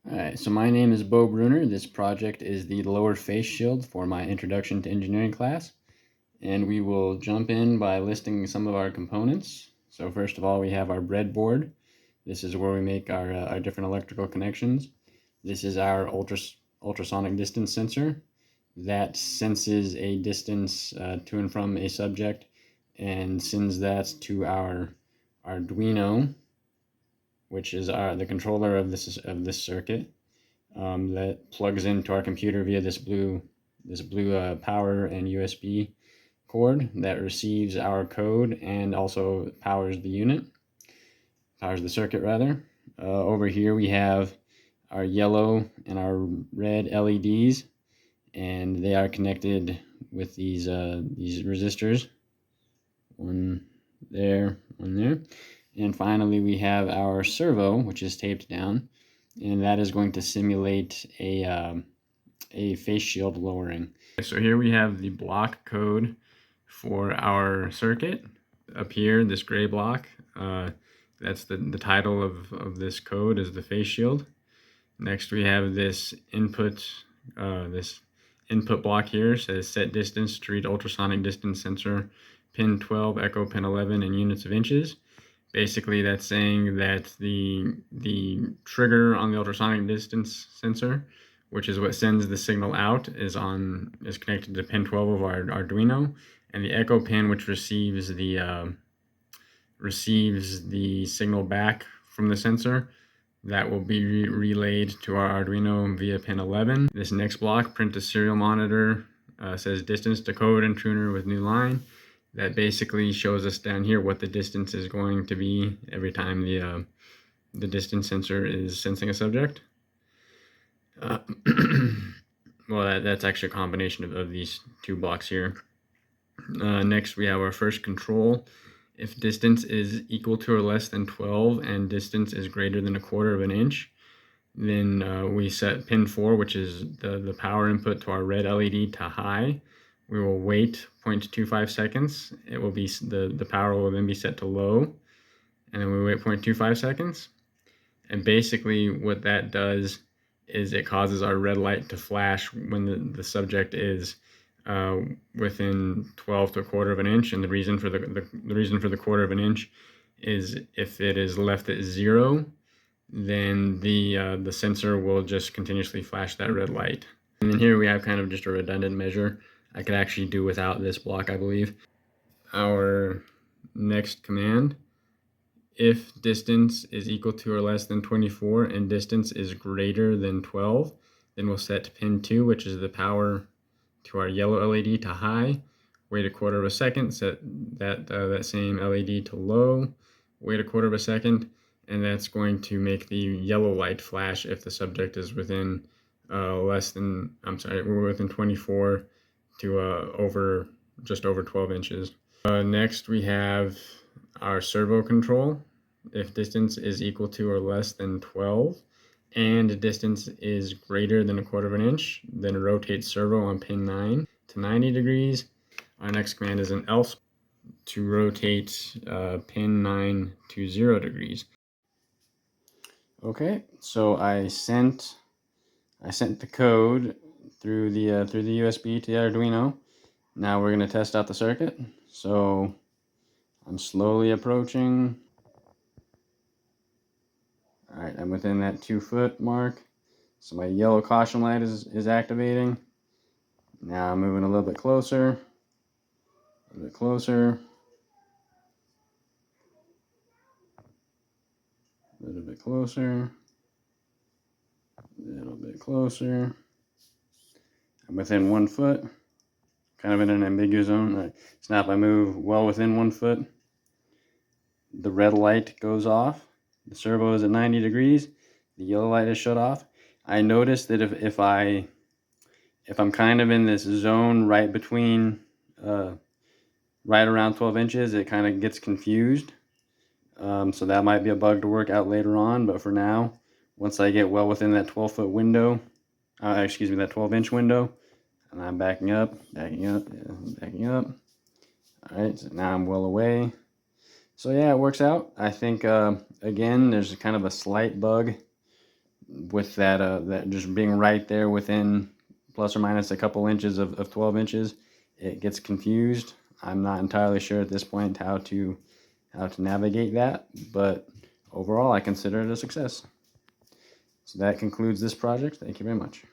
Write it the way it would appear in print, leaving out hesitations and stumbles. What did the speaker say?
Alright, so my name is Beau Brunner. This project is the lower face shield for my Introduction to Engineering class. And we will jump in by listing some of our components. So first of all, we have our breadboard. This is where we make our different electrical connections. This is our ultrasonic distance sensor that senses a distance to and from a subject and sends that to our Arduino, which is the controller of this circuit, that plugs into our computer via this blue power and USB cord that receives our code and also powers the circuit rather. Over here we have our yellow and our red LEDs, and they are connected with these resistors. One there, one there. And finally we have our servo, which is taped down, and that is going to simulate a face shield lowering. So here we have the block code for our circuit. Up here, this gray block, that's the title of this code is the face shield. Next we have this input block here, says set distance to read ultrasonic distance sensor pin 12, echo pin 11 in units of inches. Basically that's saying that the trigger on the ultrasonic distance sensor, which is what sends the signal out, is connected to pin 12 of our Arduino, and the echo pin, which receives the signal back from the sensor, that will be relayed to our Arduino via pin 11. This next block, print to serial monitor, says distance to code and tuner with new line. That basically shows us down here what the distance is going to be every time the distance sensor is sensing a subject. Well, that's actually a combination of these two blocks here. Next, we have our first control. If distance is equal to or less than 12 and distance is greater than 1/4 of an inch, then we set pin 4, which is the power input to our red LED, to high. We will wait 0.25 seconds. It will be the power will then be set to low, and then we wait 0.25 seconds. And basically what that does is it causes our red light to flash when the subject is within 12 to 1/4 of an inch. And the reason for the 1/4 of an inch is if it is left at 0, then the sensor will just continuously flash that red light. And then here we have kind of just a redundant measure. I could actually do without this block, I believe. Our next command, if distance is equal to or less than 24 and distance is greater than 12, then we'll set pin 2, which is the power to our yellow LED, to high, wait 1/4 of a second, set that same LED to low, wait 1/4 of a second, and that's going to make the yellow light flash if the subject is within we're within 24 to just over 12 inches. Next we have our servo control. If distance is equal to or less than 12 and distance is greater than 1/4 of an inch, then rotate servo on pin 9 to 90 degrees. Our next command is an else to rotate pin 9 to 0 degrees. Okay, so I sent the code through the USB to the Arduino. Now we're going to test out the circuit. So I'm slowly approaching. Alright, I'm within that 2-foot mark. So my yellow caution light is activating. Now I'm moving a little bit closer. A little bit closer. A little bit closer. A little bit closer. I'm within 1 foot. Kind of in an ambiguous zone. Right. So now if I move well within 1 foot, the red light goes off. The servo is at 90 degrees. The yellow light is shut off. I noticed that if I'm kind of in this zone right between, right around 12 inches, it kind of gets confused. So that might be a bug to work out later on. But for now, once I get well within that 12-foot window, that 12-inch window, and I'm backing up. All right, so now I'm well away. So yeah, it works out. I think, again, there's kind of a slight bug with that just being right there within plus or minus a couple inches of 12 inches, it gets confused. I'm not entirely sure at this point how to navigate that, but overall I consider it a success. So that concludes this project. Thank you very much.